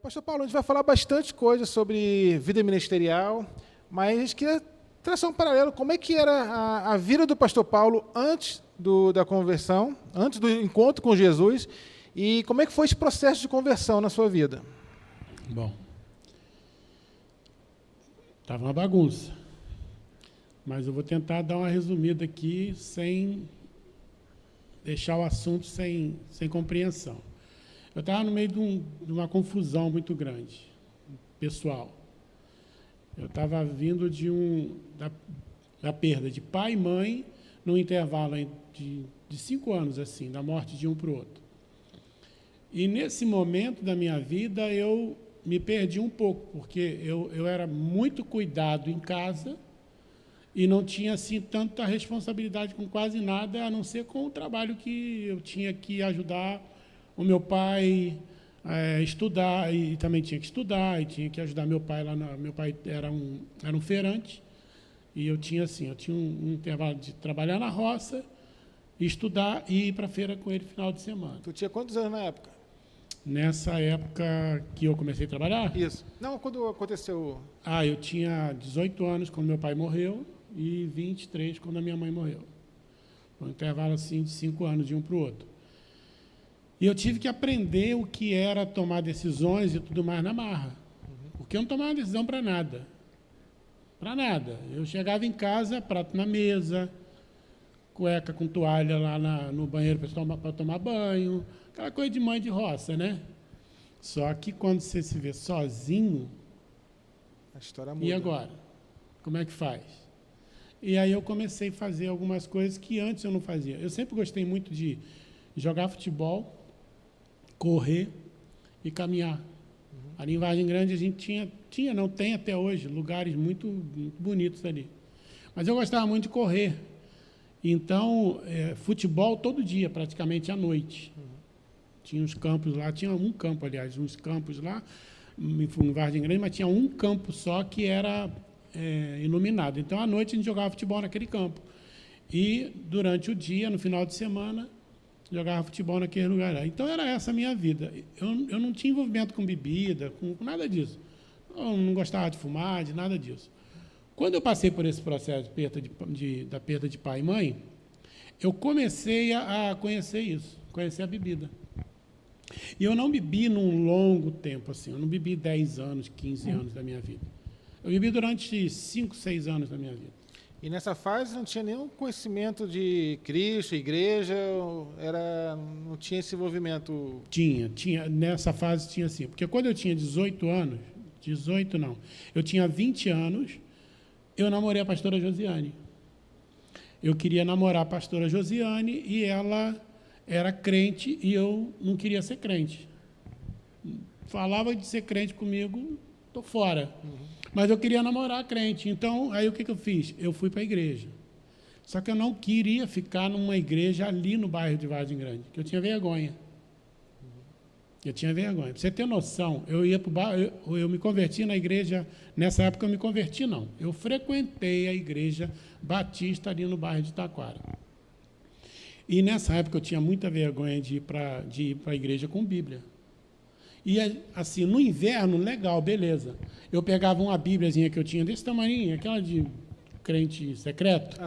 Pastor Paulo, a gente vai falar bastante coisa sobre vida ministerial, mas a gente queria traçar um paralelo. Como é que era a vida do pastor Paulo antes da conversão, antes do encontro com Jesus, e como é que foi esse processo de conversão na sua vida? Bom, estava uma bagunça, mas eu vou tentar dar uma resumida aqui sem deixar o assunto sem compreensão. Eu estava no meio de uma confusão muito grande, pessoal. Eu estava vindo da perda de pai e mãe num intervalo de 5 anos, assim, da morte de um para o outro. E nesse momento da minha vida eu me perdi um pouco, porque eu era muito cuidado em casa e não tinha assim tanta responsabilidade com quase nada, a não ser com o trabalho que eu tinha que ajudar o meu pai a estudar, e também tinha que estudar, e tinha que ajudar meu pai lá. Meu pai era um feirante, e eu tinha um intervalo de trabalhar na roça, estudar e ir para a feira com ele no final de semana. Tu tinha quantos anos na época? Nessa época que eu comecei a trabalhar? Isso. Não, quando aconteceu... Eu tinha 18 anos quando meu pai morreu e 23 quando a minha mãe morreu. Foi um intervalo assim de 5 anos de um para o outro. E eu tive que aprender o que era tomar decisões e tudo mais na marra. Porque eu não tomava decisão para nada. Para nada. Eu chegava em casa, prato na mesa, cueca com toalha lá no banheiro para tomar banho, aquela coisa de mãe de roça, né? Só que quando você se vê sozinho, A história muda. e agora? Como é que faz? E aí eu comecei a fazer algumas coisas que antes eu não fazia. Eu sempre gostei muito de jogar futebol, correr e caminhar. Ali em Vargem Grande a gente tem até hoje, lugares muito, muito bonitos ali. Mas eu gostava muito de correr. Então, futebol todo dia, praticamente à noite. Tinha uns campos lá, tinha um campo, aliás, uns campos lá, em Vargem Grande, mas tinha um campo só que era iluminado. Então, à noite a gente jogava futebol naquele campo. E, durante o dia, no final de semana, jogava futebol naquele lugar lá. Então, era essa a minha vida. Eu não tinha envolvimento com bebida, com nada disso. Eu não gostava de fumar, de nada disso. Quando eu passei por esse processo da perda de pai e mãe, eu comecei a conhecer isso, conhecer a bebida. E eu não bebi num longo tempo, assim. Eu não bebi 10 anos, 15 anos da minha vida. Eu bebi durante 5, 6 anos da minha vida. E nessa fase não tinha nenhum conhecimento de Cristo, igreja, não tinha esse envolvimento? Tinha, nessa fase tinha sim. Porque quando eu tinha 18 anos, eu tinha 20 anos, eu namorei a pastora Josiane. Eu queria namorar a pastora Josiane e ela era crente e eu não queria ser crente. Falava de ser crente comigo, estou fora. Mas eu queria namorar crente. Então, aí o que eu fiz? Eu fui para a igreja. Só que eu não queria ficar numa igreja ali no bairro de Vargem Grande, que eu tinha vergonha. Eu tinha vergonha. Para você ter noção, eu ia para o bairro, eu me converti na igreja, nessa época eu me converti não. Eu frequentei a igreja batista ali no bairro de Taquara. E nessa época eu tinha muita vergonha de ir para a igreja com Bíblia. E, assim, no inverno, legal, beleza. Eu pegava uma bíbliazinha que eu tinha desse tamanho, aquela de crente secreto,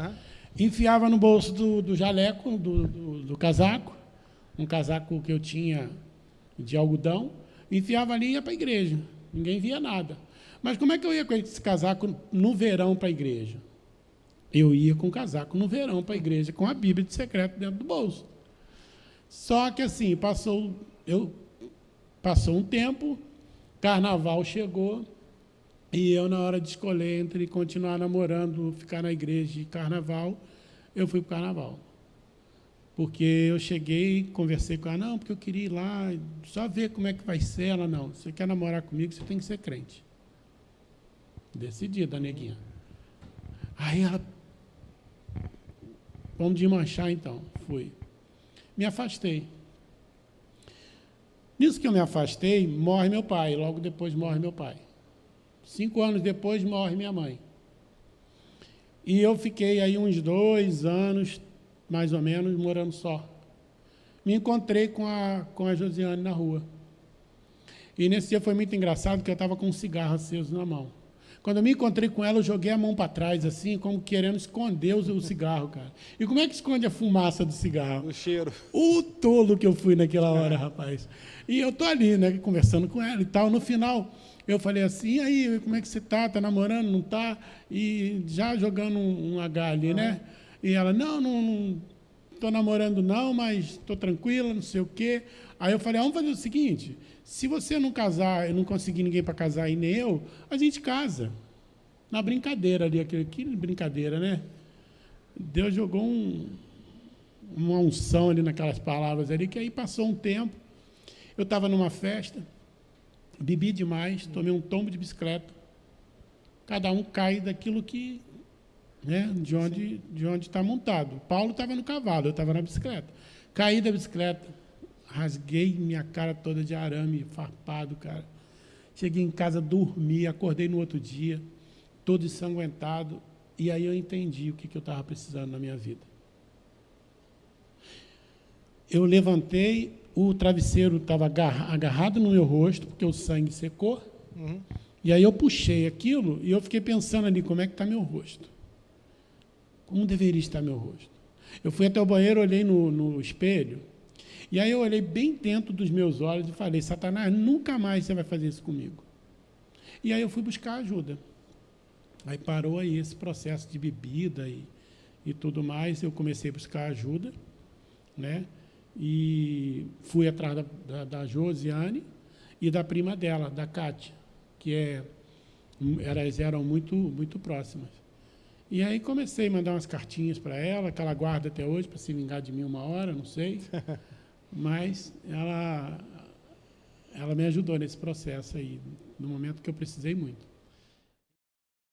enfiava no bolso do jaleco, do casaco, um casaco que eu tinha de algodão, enfiava ali e ia para a igreja. Ninguém via nada. Mas como é que eu ia com esse casaco no verão para a igreja? Eu ia com o casaco no verão para a igreja, com a Bíblia de secreto dentro do bolso. Só que, assim, passou um tempo, carnaval chegou, e eu, na hora de escolher entre continuar namorando, ficar na igreja e carnaval, eu fui para o carnaval. Porque eu cheguei, conversei com ela, não, porque eu queria ir lá, só ver como é que vai ser. Ela, não, você quer namorar comigo, você tem que ser crente. Decidida, neguinha. Aí ela, vamos desmanchar então. Fui. Me afastei. Nisso que eu me afastei, morre meu pai. Logo depois morre meu pai. 5 anos depois, morre minha mãe. E eu fiquei aí uns 2 anos, mais ou menos, morando só. Me encontrei com a Josiane na rua. E nesse dia foi muito engraçado, porque eu estava com um cigarro aceso na mão. Quando eu me encontrei com ela, eu joguei a mão para trás, assim, como querendo esconder o cigarro, cara. E como é que esconde a fumaça do cigarro? O cheiro. O tolo que eu fui naquela hora, rapaz. E eu tô ali, né, conversando com ela e tal. No final, eu falei assim, e aí, como é que você tá? Tá namorando, não tá? E já jogando um H ali, né? E ela, não tô namorando não, mas tô tranquila, não sei o quê. Aí eu falei, vamos fazer o seguinte, se você não casar, eu não conseguir ninguém para casar e nem eu, a gente casa. Na brincadeira ali, que brincadeira, né? Deus jogou uma unção ali naquelas palavras ali, que aí passou um tempo, eu estava numa festa, bebi demais, tomei um tombo de bicicleta, cada um cai daquilo que, né, de onde está montado. Paulo estava no cavalo, eu estava na bicicleta. Caí da bicicleta, rasguei minha cara toda de arame, farpado, cara. Cheguei em casa, dormi, acordei no outro dia, todo ensanguentado, e aí eu entendi o que eu estava precisando na minha vida. Eu levantei, o travesseiro estava agarrado no meu rosto, porque o sangue secou, e aí eu puxei aquilo, e eu fiquei pensando ali, como é que está meu rosto? Como deveria estar meu rosto? Eu fui até o banheiro, olhei no espelho, e aí eu olhei bem dentro dos meus olhos e falei, Satanás, nunca mais você vai fazer isso comigo. E aí eu fui buscar ajuda. Aí parou aí esse processo de bebida e tudo mais, eu comecei a buscar ajuda, né? E fui atrás da Josiane e da prima dela, da Kátia, que elas eram muito, muito próximas. E aí comecei a mandar umas cartinhas para ela, que ela guarda até hoje, para se vingar de mim uma hora, não sei. Mas ela me ajudou nesse processo aí, no momento que eu precisei muito.